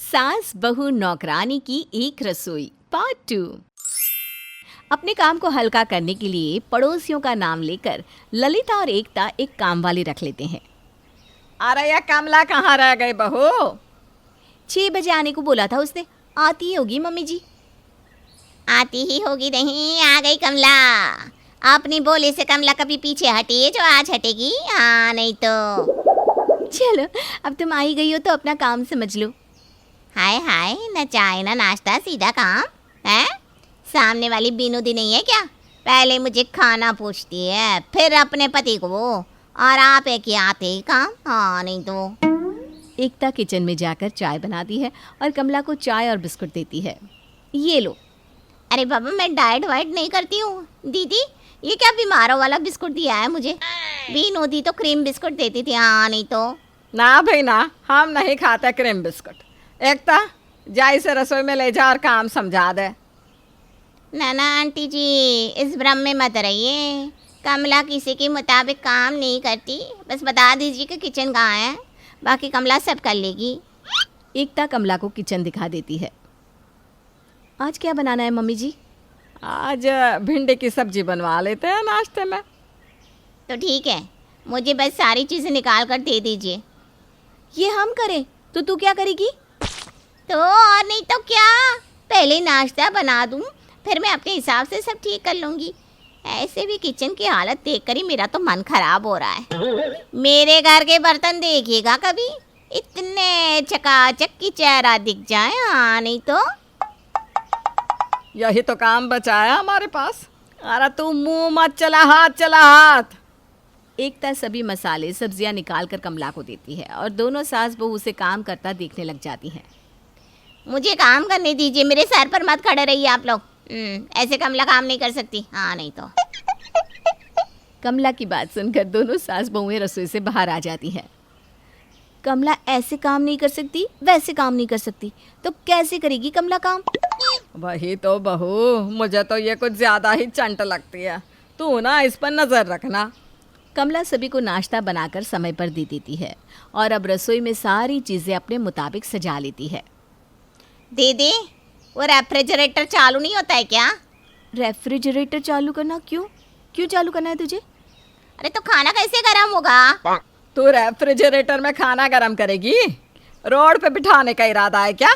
सास बहू नौकरानी की एक रसोई पार्ट 2। अपने काम को हल्का करने के लिए पड़ोसियों का नाम लेकर ललिता और एकता एक काम वाली रख लेते हैं। अरे ये कमला कहाँ रह गई बहू? 6 बजे आने को बोला था उसने। आती ही होगी मम्मी जी। आती ही होगी नहीं, आ गई कमला। अपनी बोले से कमला कभी पीछे हटी है जो आज हटेगी? हाँ नहीं तो। चलो अब तुम आ ही गई हो तो अपना काम समझ लो। हाय हाय, न चाय न नाश्ता, सीधा काम है। सामने वाली बीनू दी नहीं है क्या? पहले मुझे खाना पूछती है, फिर अपने पति को, और आप है कि आते ही काम? हाँ नहीं तो। एकता किचन में जाकर चाय बनाती है और कमला को चाय और बिस्कुट देती है। ये लो। अरे बाबा, मैं डाइट वाइट नहीं करती हूँ। दीदी, ये क्या बीमारों वाला बिस्कुट दिया है मुझे? बीनू दी तो क्रीम बिस्कुट देती थी। हाँ नहीं तो। ना भाई ना, हम नहीं खाते क्रीम बिस्कुट। एकता, जा इसे रसोई में ले जा और काम समझा दे। ना आंटी जी, इस भ्रम में मत रहिए। कमला किसी के मुताबिक काम नहीं करती। बस बता दीजिए कि किचन कहाँ है, बाकी कमला सब कर लेगी। एकता कमला को किचन दिखा देती है। आज क्या बनाना है मम्मी जी? आज भिंडी की सब्जी बनवा लेते हैं नाश्ते में। तो ठीक है, मुझे बस सारी चीज़ें निकाल कर दे दीजिए। ये हम करें तो तू क्या करेगी? तो और नहीं तो क्या, पहले नाश्ता बना दूँ, फिर मैं अपने हिसाब से सब ठीक कर लूँगी। ऐसे भी किचन की हालत देखकर ही मेरा तो मन खराब हो रहा है। मेरे घर के बर्तन देखिएगा कभी, इतने चकाचक की चेहरा दिख जाए। हाँ नहीं तो। यही तो काम बचाया हमारे पास। अरे तू मुंह मत चला, हाथ चला हाथ। एकता सभी मसाले सब्जियां निकाल कर कमला को देती है और दोनों सास बहू उसे काम करता देखने लग जाती हैं। मुझे काम करने दीजिए, मेरे सर पर मत खड़े रहिए आप लोग। ऐसे कमला काम नहीं कर सकती। हाँ नहीं तो। कमला की बात सुनकर दोनों सास बहुएं रसोई से बाहर आ जाती हैं। कमला ऐसे काम नहीं कर सकती, वैसे काम नहीं कर सकती, तो कैसे करेगी कमला काम? वही तो बहू, मुझे तो ये कुछ ज़्यादा ही चंट लगती है। तू ना इस पर नज़र रखना। कमला सभी को नाश्ता बनाकर समय पर दे देती है और अब रसोई में सारी चीज़ें अपने मुताबिक सजा लेती है। दीदी, वो रेफ्रिजरेटर चालू नहीं होता है क्या? रेफ्रिजरेटर चालू करना? क्यों चालू करना है तुझे? अरे तो खाना कैसे गर्म होगा? तू रेफ्रिजरेटर में खाना गरम करेगी? रोड पे बिठाने का इरादा है क्या?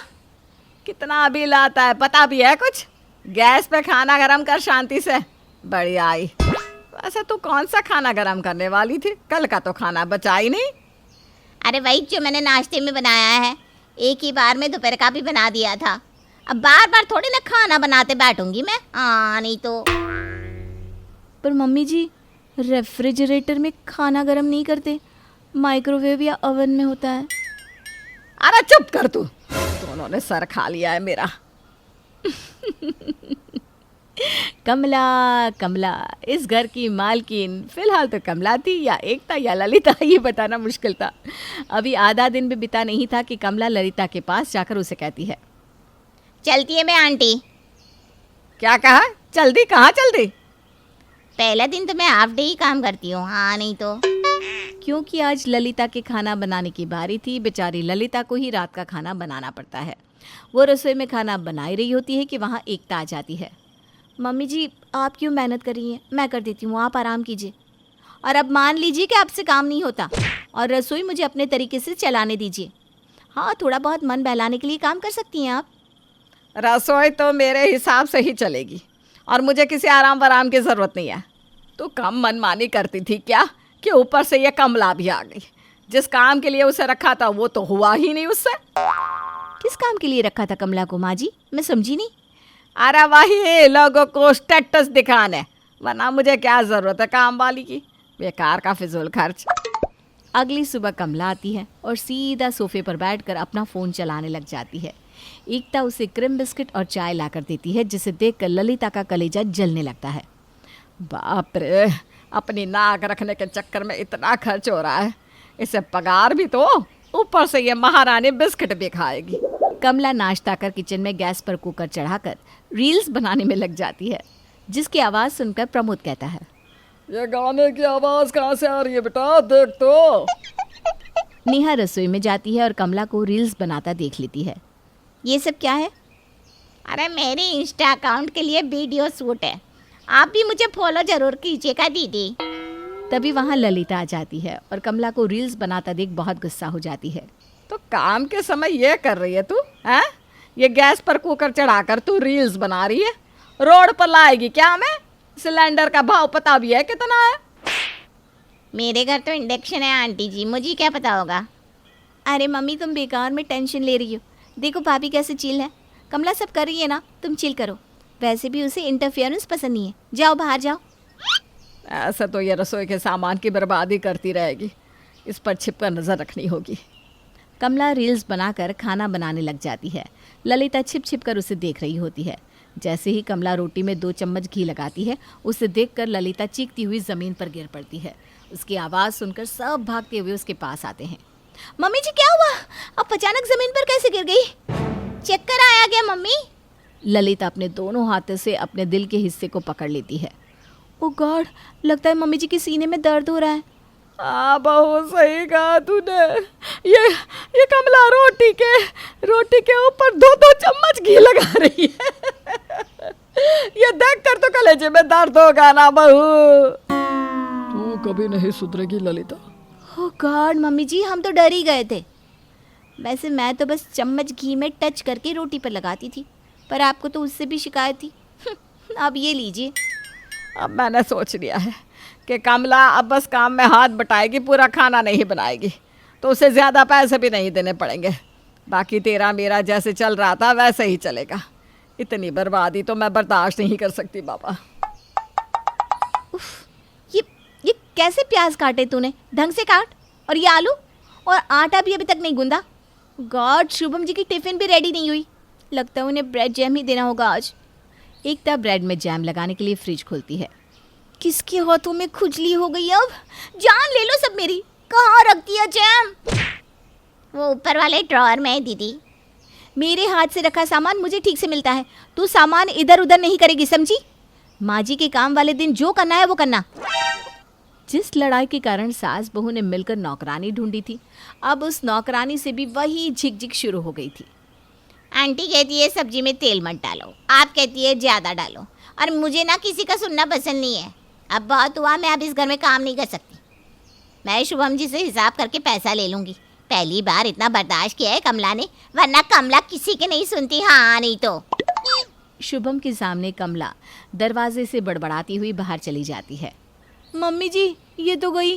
कितना बिल आता है पता भी है कुछ? गैस पे खाना गरम कर शांति से। बढ़िया आई। वैसे तू कौन सा खाना गरम करने वाली थी? कल का तो खाना बचा ही नहीं। अरे वही जो मैंने नाश्ते में बनाया है, एक ही बार में दोपहर का भी बना दिया था। अब बार बार थोड़ी ना खाना बनाते बैठूंगी मैं। हाँ नहीं तो। पर मम्मी जी, रेफ्रिजरेटर में खाना गर्म नहीं करते, माइक्रोवेव या ओवन में होता है। अरे चुप कर तू, दोनों ने सर खा लिया है मेरा। कमला इस घर की मालकिन फिलहाल तो कमला थी या एकता या ललिता, ये बताना मुश्किल था। अभी आधा दिन भी बिता नहीं था कि कमला ललिता के पास जाकर उसे कहती है, चलती है मैं आंटी। क्या कहा? जल्दी कहाँ जल्दी? पहला दिन तो मैं हाफ डे ही काम करती हूँ। हाँ नहीं तो। क्योंकि आज ललिता के खाना बनाने की बारी थी। बेचारी ललिता को ही रात का खाना बनाना पड़ता है। वो रसोई में खाना बना ही रही होती है कि वहाँ एकता आ जाती है। मम्मी जी, आप क्यों मेहनत कर रही हैं? मैं कर देती हूँ, आप आराम कीजिए। और अब मान लीजिए कि आपसे काम नहीं होता और रसोई मुझे अपने तरीके से चलाने दीजिए। हाँ, थोड़ा बहुत मन बहलाने के लिए काम कर सकती हैं आप। रसोई तो मेरे हिसाब से ही चलेगी और मुझे किसी आराम वराम की ज़रूरत नहीं है। तू कम मनमानी करती थी क्या कि ऊपर से ये कमला भी आ गई? जिस काम के लिए उसे रखा था वो तो हुआ ही नहीं उससे। किस काम के लिए रखा था कमला को माँ जी? मैं समझी नहीं। अरे वही लोगों को स्टेटस दिखाने, वरना मुझे क्या ज़रूरत है काम वाली की? बेकार का फिजूल खर्च। अगली सुबह कमला आती है और सीधा सोफे पर बैठकर अपना फ़ोन चलाने लग जाती है। एकता उसे क्रीम बिस्किट और चाय लाकर देती है, जिसे देखकर ललिता का कलेजा जलने लगता है। बाप रे, अपनी नाक रखने के चक्कर में इतना खर्च हो रहा है। इसे पगार भी तो, ऊपर से ये महारानी बिस्किट भी खाएगी। कमला नाश्ता कर किचन में गैस पर कुकर चढ़ाकर रील्स बनाने में लग जाती है, जिसकी आवाज़ सुनकर प्रमोद कहता है, ये गाने की आवाज़ कहाँ से आ रही है बेटा? देख तो। नेहा रसोई में जाती है और कमला को रील्स बनाता देख लेती है। ये सब क्या है? अरे मेरे इंस्टा अकाउंट के लिए वीडियो शूट है, आप भी मुझे फॉलो जरूर कीजिएगा दीदी। तभी वहाँ ललिता आ जाती है और कमला को रील्स बनाता देख बहुत गुस्सा हो जाती है। तो काम के समय ये कर रही है तू, हैं? ये गैस पर कुकर चढ़ाकर तू रील्स बना रही है, रोड पर लाएगी क्या हमें? सिलेंडर का भाव पता भी है कितना है? मेरे घर तो इंडक्शन है आंटी जी, मुझे क्या पता होगा। अरे मम्मी तुम बेकार में टेंशन ले रही हो, देखो भाभी कैसे चिल है। कमला सब कर रही है ना, तुम चिल करो। वैसे भी उसे इंटरफेरेंस पसंद नहीं है, जाओ बाहर जाओ। ऐसा तो ये रसोई के सामान की बर्बादी करती रहेगी, इस पर छिपकर नजर रखनी होगी। कमला रील्स बनाकर खाना बनाने लग जाती है। ललिता छिप छिप कर उसे देख रही होती है। जैसे ही कमला रोटी में 2 चम्मच घी लगाती है, उसे देखकर ललिता चीखती हुई जमीन पर गिर पड़ती है। उसकी आवाज़ सुनकर सब भागते हुए उसके पास आते हैं। मम्मी जी क्या हुआ? अब अचानक जमीन पर कैसे गिर गई? चक्कर आया क्या मम्मी? ललिता अपने दोनों हाथों से अपने दिल के हिस्से को पकड़ लेती है। ओ गॉड, लगता है मम्मी जी के सीने में दर्द हो रहा है। हाँ बहुत सही कहा तूने। ये कमला रोटी के ऊपर 2 चम्मच घी लगा रही है। ये देख कर तो कलेजे में दर्द होगा ना बहू। तू कभी नहीं सुधरेगी ललिता। ओ गॉड मम्मी जी, हम तो डर ही गए थे। वैसे मैं तो बस चम्मच घी में टच करके रोटी पर लगाती थी, पर आपको तो उससे भी शिकायत थी। अब ये लीजिए। अब मैंने सोच लिया है कि कमला अब बस काम में हाथ बटाएगी, पूरा खाना नहीं बनाएगी, तो उसे ज़्यादा पैसे भी नहीं देने पड़ेंगे। बाकी तेरा मेरा जैसे चल रहा था वैसे ही चलेगा। इतनी बर्बादी तो मैं बर्दाश्त नहीं कर सकती बाबा। उफ, ये कैसे प्याज काटे तूने? ढंग से काट। और ये आलू और आटा भी अभी तक नहीं गूंदा। गॉड, शुभम जी की टिफ़िन भी रेडी नहीं हुई। लगता है उन्हें ब्रेड जैम ही देना होगा आज। एकता ब्रेड में जैम लगाने के लिए फ्रिज खोलती है। किसके हाथों में खुजली हो गई अब? जान ले लो सब मेरी। कहाँ रख दिया जैम? वो ऊपर वाले ड्रॉअर में है दीदी। मेरे हाथ से रखा सामान मुझे ठीक से मिलता है, तू सामान इधर उधर नहीं करेगी, समझी? माँ जी के काम वाले दिन जो करना है वो करना। जिस लड़ाई के कारण सास बहू ने मिलकर नौकरानी ढूंढी थी, अब उस नौकरानी से भी वही झिकझिक शुरू हो गई थी। आंटी कहती है सब्जी में तेल मत डालो, आप कहती है ज़्यादा डालो, और मुझे ना किसी का सुनना पसंद नहीं है। अब बहुत हुआ, मैं अब इस घर में काम नहीं कर सकती। मैं शुभम जी से हिसाब करके पैसा ले लूँगी। पहली बार इतना बर्दाश्त किया है कमला ने, वरना कमला किसी के नहीं सुनती। हाँ नहीं तो। शुभम के सामने कमला दरवाजे से बड़बड़ाती हुई बाहर चली जाती है। मम्मी जी, ये तो गई।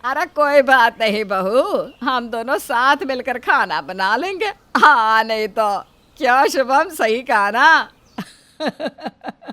अरे कोई बात नहीं बहू, हम दोनों साथ मिलकर खाना बना लेंगे। हाँ नहीं तो। क्या शुभम, सही कहा ना?